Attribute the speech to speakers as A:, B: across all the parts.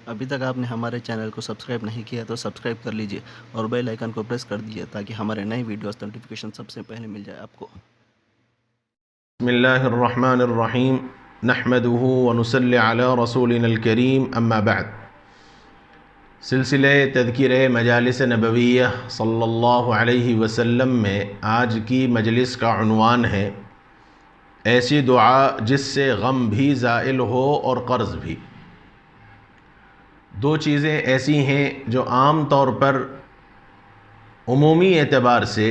A: ابھی تک آپ نے ہمارے چینل کو سبسکرائب نہیں کیا تو سبسکرائب کر لیجئے اور بیل آئیکن کو پریس کر دیجئے تاکہ ہمارے نئے ویڈیوز نوٹیفیکیشن سب سے پہلے مل جائے آپ کو۔
B: بسم اللہ الرحمن الرحیم نحمده ونصلی علی رسولنا الکریم اما بعد۔ سلسلہ تذکرہ مجالس نبویہ صلی اللہ علیہ وسلم میں آج کی مجلس کا عنوان ہے ایسی دعا جس سے غم بھی زائل ہو اور قرض بھی۔ دو چیزیں ایسی ہیں جو عام طور پر عمومی اعتبار سے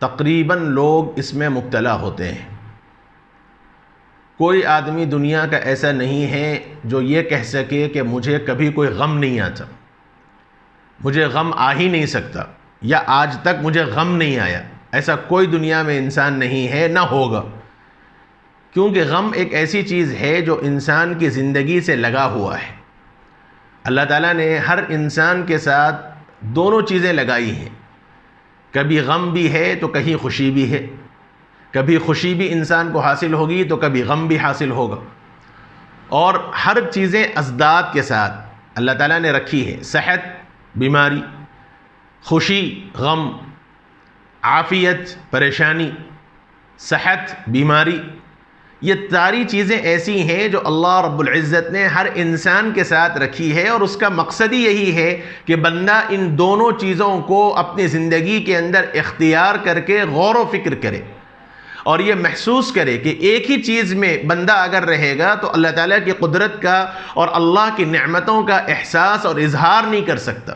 B: تقریباً لوگ اس میں مبتلا ہوتے ہیں۔ کوئی آدمی دنیا کا ایسا نہیں ہے جو یہ کہہ سکے کہ مجھے کبھی کوئی غم نہیں آتا، مجھے غم آ ہی نہیں سکتا، یا آج تک مجھے غم نہیں آیا۔ ایسا کوئی دنیا میں انسان نہیں ہے، نہ ہوگا، کیونکہ غم ایک ایسی چیز ہے جو انسان کی زندگی سے لگا ہوا ہے۔ اللہ تعالیٰ نے ہر انسان کے ساتھ دونوں چیزیں لگائی ہیں، کبھی غم بھی ہے تو کہیں خوشی بھی ہے، کبھی خوشی بھی انسان کو حاصل ہوگی تو کبھی غم بھی حاصل ہوگا، اور ہر چیزیں ازداد کے ساتھ اللہ تعالیٰ نے رکھی ہے۔ صحت، بیماری، خوشی، غم، عافیت، پریشانی، صحت، بیماری، یہ ساری چیزیں ایسی ہیں جو اللہ رب العزت نے ہر انسان کے ساتھ رکھی ہے، اور اس کا مقصد ہی یہی ہے کہ بندہ ان دونوں چیزوں کو اپنی زندگی کے اندر اختیار کر کے غور و فکر کرے اور یہ محسوس کرے کہ ایک ہی چیز میں بندہ اگر رہے گا تو اللہ تعالیٰ کی قدرت کا اور اللہ کی نعمتوں کا احساس اور اظہار نہیں کر سکتا۔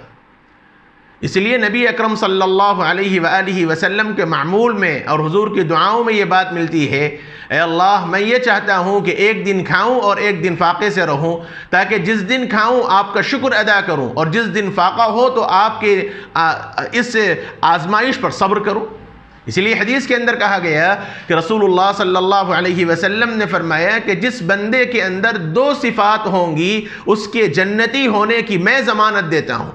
B: اس لیے نبی اکرم صلی اللہ علیہ وآلہ وسلم کے معمول میں اور حضور کی دعاؤں میں یہ بات ملتی ہے، اے اللہ میں یہ چاہتا ہوں کہ ایک دن کھاؤں اور ایک دن فاقے سے رہوں، تاکہ جس دن کھاؤں آپ کا شکر ادا کروں اور جس دن فاقہ ہو تو آپ کے اس آزمائش پر صبر کروں۔ اس لیے حدیث کے اندر کہا گیا کہ رسول اللہ صلی اللہ علیہ وسلم نے فرمایا کہ جس بندے کے اندر دو صفات ہوں گی اس کے جنتی ہونے کی میں ضمانت دیتا ہوں،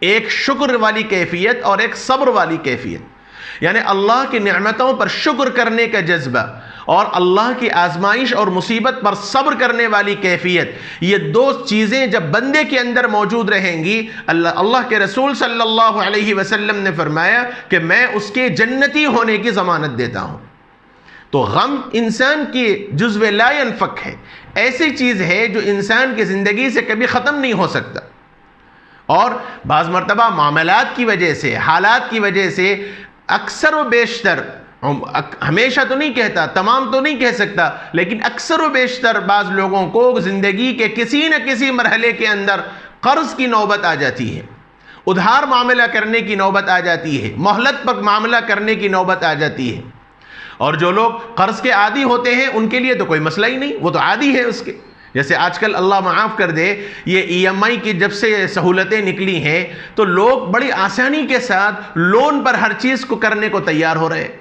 B: ایک شکر والی کیفیت اور ایک صبر والی کیفیت، یعنی اللہ کی نعمتوں پر شکر کرنے کا جذبہ اور اللہ کی آزمائش اور مصیبت پر صبر کرنے والی کیفیت، یہ دو چیزیں جب بندے کے اندر موجود رہیں گی، اللہ کے رسول صلی اللہ علیہ وسلم نے فرمایا کہ میں اس کے جنتی ہونے کی ضمانت دیتا ہوں۔ تو غم انسان کی جزو لا ينفک ہے، ایسی چیز ہے جو انسان کی زندگی سے کبھی ختم نہیں ہو سکتا، اور بعض مرتبہ معاملات کی وجہ سے، حالات کی وجہ سے اکثر و بیشتر، ہمیشہ تو نہیں کہتا، تمام تو نہیں کہہ سکتا، لیکن اکثر و بیشتر بعض لوگوں کو زندگی کے کسی نہ کسی مرحلے کے اندر قرض کی نوبت آ جاتی ہے، ادھار معاملہ کرنے کی نوبت آ جاتی ہے، مہلت پر معاملہ کرنے کی نوبت آ جاتی ہے، اور جو لوگ قرض کے عادی ہوتے ہیں ان کے لیے تو کوئی مسئلہ ہی نہیں، وہ تو عادی ہے اس کے۔ جیسے آج کل اللہ معاف کر دے، یہ ای ایم آئی کی جب سے سہولتیں نکلی ہیں تو لوگ بڑی آسانی کے ساتھ لون پر ہر چیز کو کرنے کو تیار ہو رہے ہیں،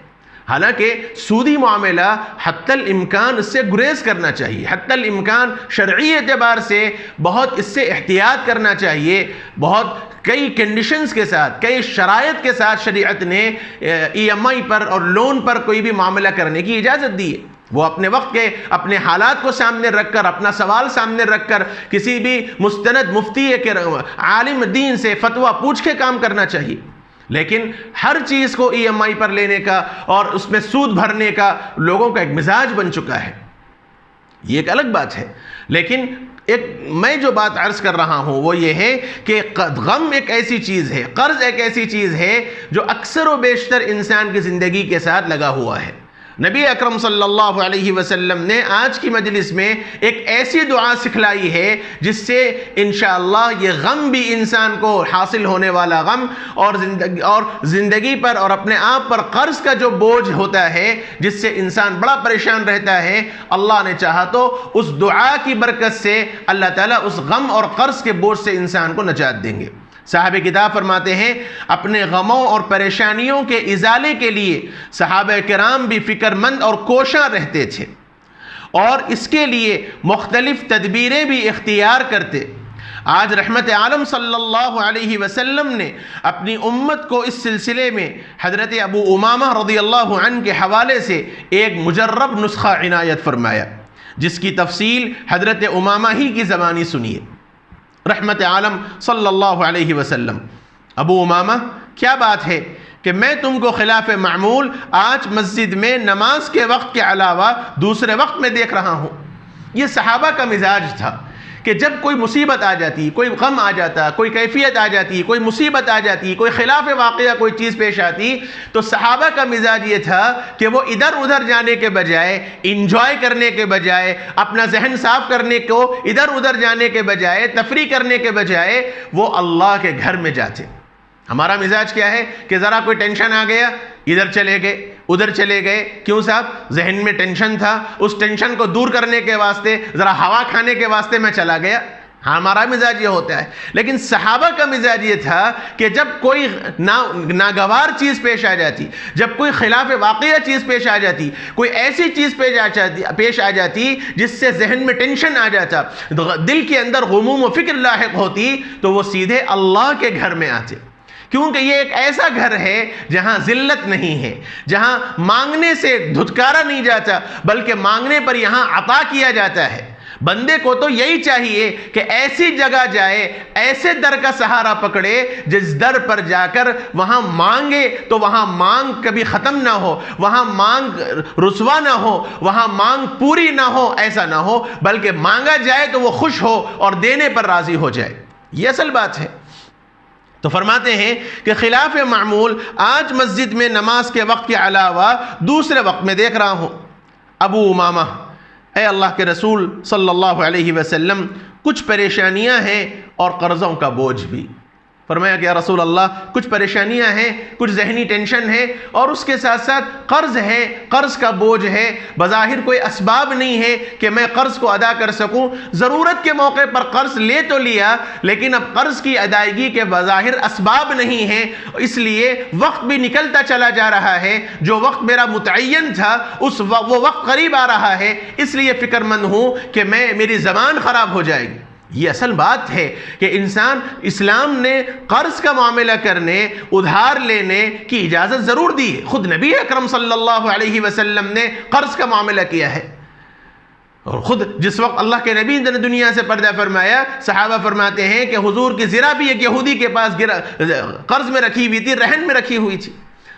B: حالانکہ سودی معاملہ حتی الامکان اس سے گریز کرنا چاہیے، حتی الامکان شرعی اعتبار سے بہت اس سے احتیاط کرنا چاہیے، بہت کئی کنڈیشنز کے ساتھ، کئی شرائط کے ساتھ شریعت نے ای ایم آئی پر اور لون پر کوئی بھی معاملہ کرنے کی اجازت دی ہے۔ وہ اپنے وقت کے اپنے حالات کو سامنے رکھ کر، اپنا سوال سامنے رکھ کر کسی بھی مستند مفتی کے عالم دین سے فتویٰ پوچھ کے کام کرنا چاہیے، لیکن ہر چیز کو ای ایم آئی پر لینے کا اور اس میں سود بھرنے کا لوگوں کا ایک مزاج بن چکا ہے، یہ ایک الگ بات ہے۔ لیکن میں جو بات عرض کر رہا ہوں وہ یہ ہے کہ غم ایک ایسی چیز ہے، قرض ایک ایسی چیز ہے جو اکثر و بیشتر انسان کی زندگی کے ساتھ لگا ہوا ہے۔ نبی اکرم صلی اللہ علیہ وسلم نے آج کی مجلس میں ایک ایسی دعا سکھلائی ہے جس سے انشاءاللہ یہ غم بھی انسان کو حاصل ہونے والا غم اور زندگی پر اور اپنے آپ پر قرض کا جو بوجھ ہوتا ہے جس سے انسان بڑا پریشان رہتا ہے، اللہ نے چاہا تو اس دعا کی برکت سے اللہ تعالیٰ اس غم اور قرض کے بوجھ سے انسان کو نجات دیں گے۔ صاحب کتاب فرماتے ہیں اپنے غموں اور پریشانیوں کے ازالے کے لیے صحابہ کرام بھی فکر مند اور کوشاں رہتے تھے، اور اس کے لیے مختلف تدبیریں بھی اختیار کرتے۔ آج رحمت عالم صلی اللہ علیہ وسلم نے اپنی امت کو اس سلسلے میں حضرت ابو امامہ رضی اللہ عنہ کے حوالے سے ایک مجرب نسخہ عنایت فرمایا، جس کی تفصیل حضرت امامہ ہی کی زبانی سنیے، رحمت عالم صلی اللہ علیہ وسلم۔ ابو امامہ، کیا بات ہے کہ میں تم کو خلاف معمول آج مسجد میں نماز کے وقت کے علاوہ دوسرے وقت میں دیکھ رہا ہوں۔ یہ صحابہ کا مزاج تھا کہ جب کوئی مصیبت آ جاتی، کوئی غم آ جاتا، کوئی کیفیت آ جاتی، کوئی مصیبت آ جاتی، کوئی خلاف واقعہ کوئی چیز پیش آتی، تو صحابہ کا مزاج یہ تھا کہ وہ ادھر ادھر جانے کے بجائے، انجوائے کرنے کے بجائے، اپنا ذہن صاف کرنے کو ادھر ادھر جانے کے بجائے، تفریح کرنے کے بجائے وہ اللہ کے گھر میں جاتے۔ ہمارا مزاج کیا ہے کہ ذرا کوئی ٹینشن آ گیا، ادھر چلے گئے، ادھر چلے گئے۔ کیوں صاحب؟ ذہن میں ٹینشن تھا، اس ٹینشن کو دور کرنے کے واسطے، ذرا ہوا کھانے کے واسطے میں چلا گیا۔ ہمارا مزاج یہ ہوتا ہے، لیکن صحابہ کا مزاج یہ تھا کہ جب کوئی ناگوار چیز پیش آ جاتی، جب کوئی خلاف واقعہ چیز پیش آ جاتی، کوئی ایسی چیز پیش آ جاتی جس سے ذہن میں ٹینشن آ جاتا، دل کے اندر غموم و فکر لاحق ہوتی، تو وہ سیدھے اللہ کے گھر میں آتے۔ کیونکہ یہ ایک ایسا گھر ہے جہاں ذلت نہیں ہے، جہاں مانگنے سے دھتکارا نہیں جاتا، بلکہ مانگنے پر یہاں عطا کیا جاتا ہے۔ بندے کو تو یہی چاہیے کہ ایسی جگہ جائے، ایسے در کا سہارا پکڑے جس در پر جا کر وہاں مانگے تو وہاں مانگ کبھی ختم نہ ہو، وہاں مانگ رسوا نہ ہو، وہاں مانگ پوری نہ ہو، ایسا نہ ہو، بلکہ مانگا جائے تو وہ خوش ہو اور دینے پر راضی ہو جائے۔ یہ اصل بات ہے۔ تو فرماتے ہیں کہ خلاف معمول آج مسجد میں نماز کے وقت کے علاوہ دوسرے وقت میں دیکھ رہا ہوں۔ ابو امامہ، اے اللہ کے رسول صلی اللہ علیہ وسلم، کچھ پریشانیاں ہیں اور قرضوں کا بوجھ بھی۔ فرمایا کہ یا رسول اللہ، کچھ پریشانیاں ہیں، کچھ ذہنی ٹینشن ہے، اور اس کے ساتھ ساتھ قرض ہے، قرض کا بوجھ ہے۔ بظاہر کوئی اسباب نہیں ہے کہ میں قرض کو ادا کر سکوں، ضرورت کے موقع پر قرض لے تو لیا، لیکن اب قرض کی ادائیگی کے بظاہر اسباب نہیں ہیں، اس لیے وقت بھی نکلتا چلا جا رہا ہے، جو وقت میرا متعین تھا وہ وقت قریب آ رہا ہے، اس لیے فکر مند ہوں کہ میری زبان خراب ہو جائے گی۔ یہ اصل بات ہے کہ اسلام نے قرض کا معاملہ کرنے، ادھار لینے کی اجازت ضرور دی ہے۔ خود نبی اکرم صلی اللہ علیہ وسلم نے قرض کا معاملہ کیا ہے، اور خود جس وقت اللہ کے نبی نے دنیا سے پردہ فرمایا، صحابہ فرماتے ہیں کہ حضور کی زرہ بھی ایک یہودی کے پاس قرض میں رکھی ہوئی تھی، رہن میں رکھی ہوئی تھی۔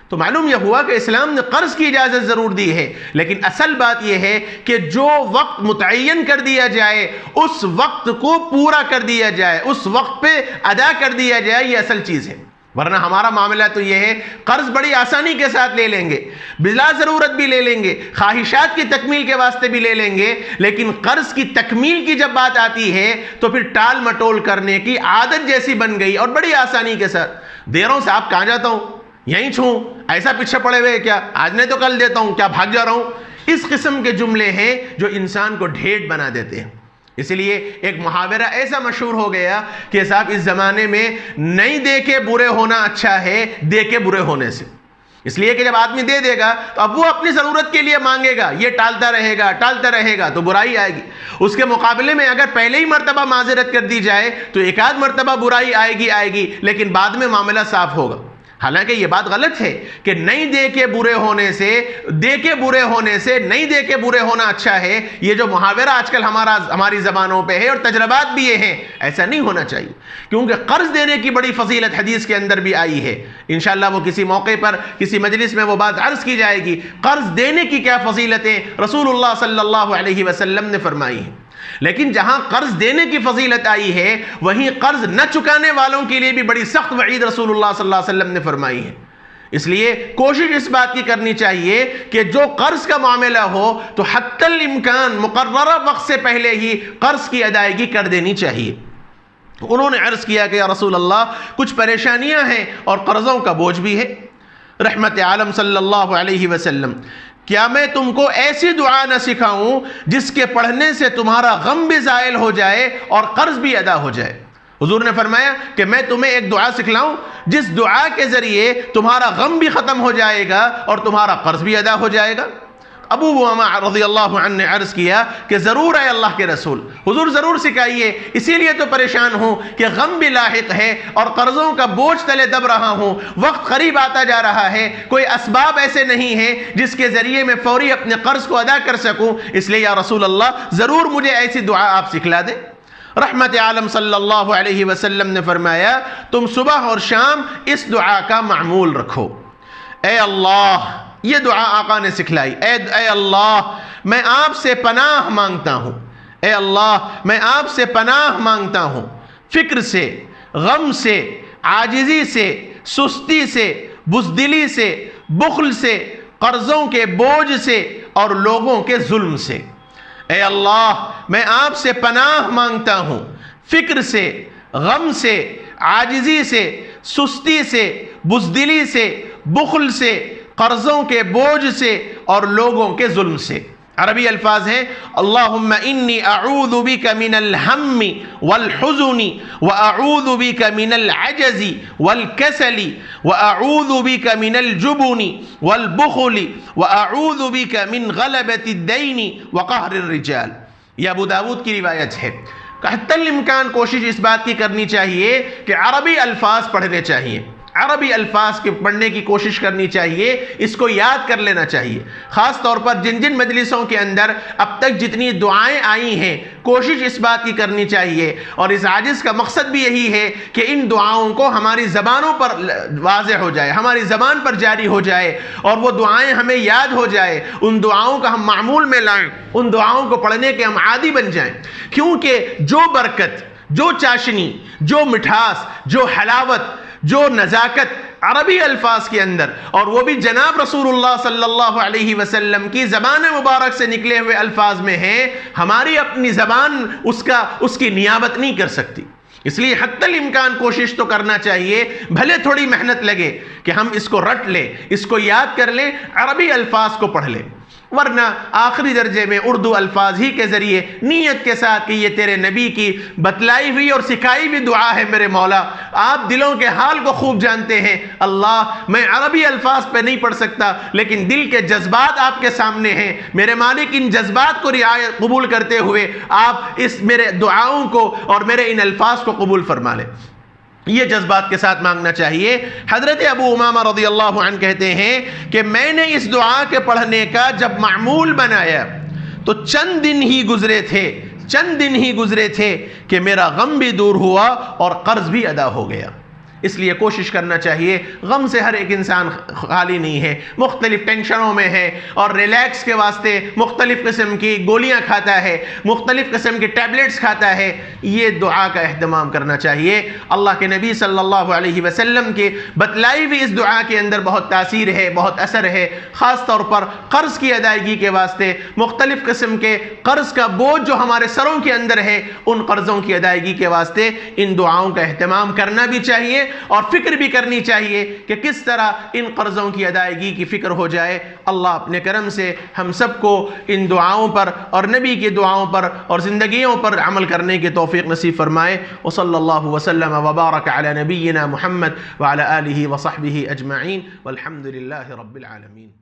B: تو معلوم یہ ہوا کہ اسلام نے قرض کی اجازت ضرور دی ہے، لیکن اصل بات یہ ہے کہ جو وقت متعین کر دیا جائے اس وقت کو پورا کر دیا جائے، اس وقت پہ ادا کر دیا جائے، یہ اصل چیز ہے۔ ورنہ ہمارا معاملہ تو یہ ہے، قرض بڑی آسانی کے ساتھ لے لیں گے، بلا ضرورت بھی لے لیں گے، خواہشات کی تکمیل کے واسطے بھی لے لیں گے، لیکن قرض کی تکمیل کی جب بات آتی ہے تو پھر ٹال مٹول کرنے کی عادت جیسی بن گئی، اور بڑی آسانی کے ساتھ دے رہا ہوں صاحب، کہاں جاتا ہوں، یہیں چھوں، ایسا پیچھے پڑے ہوئے کیا، آج نہیں تو کل دیتا ہوں، کیا بھاگ جا رہا ہوں۔ اس قسم کے جملے ہیں جو انسان کو ڈھیٹ بنا دیتے ہیں۔ اس لیے ایک محاورہ ایسا مشہور ہو گیا کہ صاحب اس زمانے میں نہیں دے کے برے ہونا اچھا ہے دے کے برے ہونے سے۔ اس لیے کہ جب آدمی دے دے گا تو اب وہ اپنی ضرورت کے لیے مانگے گا، یہ ٹالتا رہے گا تو برائی آئے گی۔ اس کے مقابلے میں اگر پہلے ہی مرتبہ معذرت کر دی جائے تو ایک آدھ مرتبہ برائی آئے گی، لیکن بعد میں معاملہ صاف ہوگا۔ حالانکہ یہ بات غلط ہے کہ نہیں دے کے برے ہونے سے، دے کے برے ہونے سے نہیں دے کے برے ہونا اچھا ہے۔ یہ جو محاورہ آج کل ہماری زبانوں پہ ہے اور تجربات بھی یہ ہیں، ایسا نہیں ہونا چاہیے، کیونکہ قرض دینے کی بڑی فضیلت حدیث کے اندر بھی آئی ہے۔ انشاءاللہ وہ کسی موقع پر کسی مجلس میں وہ بات عرض کی جائے گی، قرض دینے کی کیا فضیلتیں رسول اللہ صلی اللہ علیہ وسلم نے فرمائی ہیں۔ لیکن جہاں قرض دینے کی فضیلت آئی ہے، وہیں قرض نہ چکانے والوں کے لیے بھی بڑی سخت وعید رسول اللہ صلی اللہ علیہ وسلم نے فرمائی ہے۔ اس لیے کوشش اس بات کی کرنی چاہیے کہ جو قرض کا معاملہ ہو تو حتی الامکان مقررہ وقت سے پہلے ہی قرض کی ادائیگی کر دینی چاہیے۔ انہوں نے عرض کیا کہ یا رسول اللہ، کچھ پریشانیاں ہیں اور قرضوں کا بوجھ بھی ہے۔ رحمت عالم صلی اللہ علیہ وسلم، کیا میں تم کو ایسی دعا نہ سکھاؤں جس کے پڑھنے سے تمہارا غم بھی زائل ہو جائے اور قرض بھی ادا ہو جائے؟ حضور نے فرمایا کہ میں تمہیں ایک دعا سکھلاؤں جس دعا کے ذریعے تمہارا غم بھی ختم ہو جائے گا اور تمہارا قرض بھی ادا ہو جائے گا۔ ابو امامہ رضی اللہ عنہ نے عرض کیا کہ ضرور ہے اللہ کے رسول، حضور ضرور سکھائیے، اسی لیے تو پریشان ہوں کہ غم بھی لاحق ہے اور قرضوں کا بوجھ تلے دب رہا ہوں، وقت قریب آتا جا رہا ہے، کوئی اسباب ایسے نہیں ہیں جس کے ذریعے میں فوری اپنے قرض کو ادا کر سکوں، اس لیے یا رسول اللہ ضرور مجھے ایسی دعا آپ سکھلا دیں۔ رحمت عالم صلی اللہ علیہ وسلم نے فرمایا تم صبح اور شام اس دعا کا معمول رکھو۔ اے اللہ، یہ دعا آقا نے سکھلائی، اے اللہ میں آپ سے پناہ مانگتا ہوں، اے اللہ میں آپ سے پناہ مانگتا ہوں فکر سے، غم سے، عاجزی سے، سستی سے، بزدلی سے، بخل سے، قرضوں کے بوجھ سے اور لوگوں کے ظلم سے۔ اے اللہ میں آپ سے پناہ مانگتا ہوں فکر سے، غم سے، عاجزی سے، سستی سے، بزدلی سے، بخل سے، قرضوں کے بوجھ سے اور لوگوں کے ظلم سے۔ عربی الفاظ ہیں اللہم انی اعوذ بک من الہم والحزن واعوذ بک من العجز والکسل واعوذ بک من الجبن والبخل واعوذ بک من غلبۃ الدین وقہر الرجال۔ یہ ابو داود کی روایت ہے۔ حتی الامکان کوشش اس بات کی کرنی چاہیے کہ عربی الفاظ پڑھنے چاہیے، عربی الفاظ کے پڑھنے کی کوشش کرنی چاہیے، اس کو یاد کر لینا چاہیے۔ خاص طور پر جن مجلسوں کے اندر اب تک جتنی دعائیں آئی ہیں، کوشش اس بات کی کرنی چاہیے، اور اس عاجز کا مقصد بھی یہی ہے کہ ان دعاؤں کو ہماری زبانوں پر واضح ہو جائے، ہماری زبان پر جاری ہو جائے، اور وہ دعائیں ہمیں یاد ہو جائے، ان دعاؤں کا ہم معمول میں لائیں، ان دعاؤں کو پڑھنے کے ہم عادی بن جائیں، کیونکہ جو برکت، جو چاشنی، جو مٹھاس، جو حلاوت، جو نزاکت عربی الفاظ کے اندر، اور وہ بھی جناب رسول اللہ صلی اللہ علیہ وسلم کی زبان مبارک سے نکلے ہوئے الفاظ میں ہیں، ہماری اپنی زبان اس کی نیابت نہیں کر سکتی۔ اس لیے حتی الامکان کوشش تو کرنا چاہیے، بھلے تھوڑی محنت لگے کہ ہم اس کو رٹ لیں، اس کو یاد کر لیں، عربی الفاظ کو پڑھ لیں، ورنہ آخری درجے میں اردو الفاظ ہی کے ذریعے نیت کے ساتھ کہ یہ تیرے نبی کی بتلائی ہوئی اور سکھائی ہوئی دعا ہے میرے مولا، آپ دلوں کے حال کو خوب جانتے ہیں، اللہ میں عربی الفاظ پہ نہیں پڑھ سکتا لیکن دل کے جذبات آپ کے سامنے ہیں، میرے مالک ان جذبات کو رعایت قبول کرتے ہوئے آپ اس میرے دعاؤں کو اور میرے ان الفاظ کو قبول فرما لیں۔ یہ جذبات کے ساتھ مانگنا چاہیے۔ حضرت ابو امامہ رضی اللہ عنہ کہتے ہیں کہ میں نے اس دعا کے پڑھنے کا جب معمول بنایا تو چند دن ہی گزرے تھے کہ میرا غم بھی دور ہوا اور قرض بھی ادا ہو گیا۔ اس لیے کوشش کرنا چاہیے، غم سے ہر ایک انسان خالی نہیں ہے، مختلف ٹینشنوں میں ہے، اور ریلیکس کے واسطے مختلف قسم کی گولیاں کھاتا ہے، مختلف قسم کے ٹیبلٹس کھاتا ہے۔ یہ دعا کا اہتمام کرنا چاہیے۔ اللہ کے نبی صلی اللہ علیہ وسلم کے بتلائی ہوئی اس دعا کے اندر بہت تاثیر ہے، بہت اثر ہے، خاص طور پر قرض کی ادائیگی کے واسطے، مختلف قسم کے قرض کا بوجھ جو ہمارے سروں کے اندر ہے، ان قرضوں کی ادائیگی کے واسطے ان دعاؤں کا اہتمام کرنا بھی چاہیے، اور فکر بھی کرنی چاہیے کہ کس طرح ان قرضوں کی ادائیگی کی فکر ہو جائے۔ اللہ اپنے کرم سے ہم سب کو ان دعاؤں پر اور نبی کی دعاؤں پر اور زندگیوں پر عمل کرنے کی توفیق نصیب فرمائے۔ وصلی اللہ وسلم وبارک علی نبینا محمد وعلی آلہ وصحبہ اجمعین والحمد للہ رب العالمین۔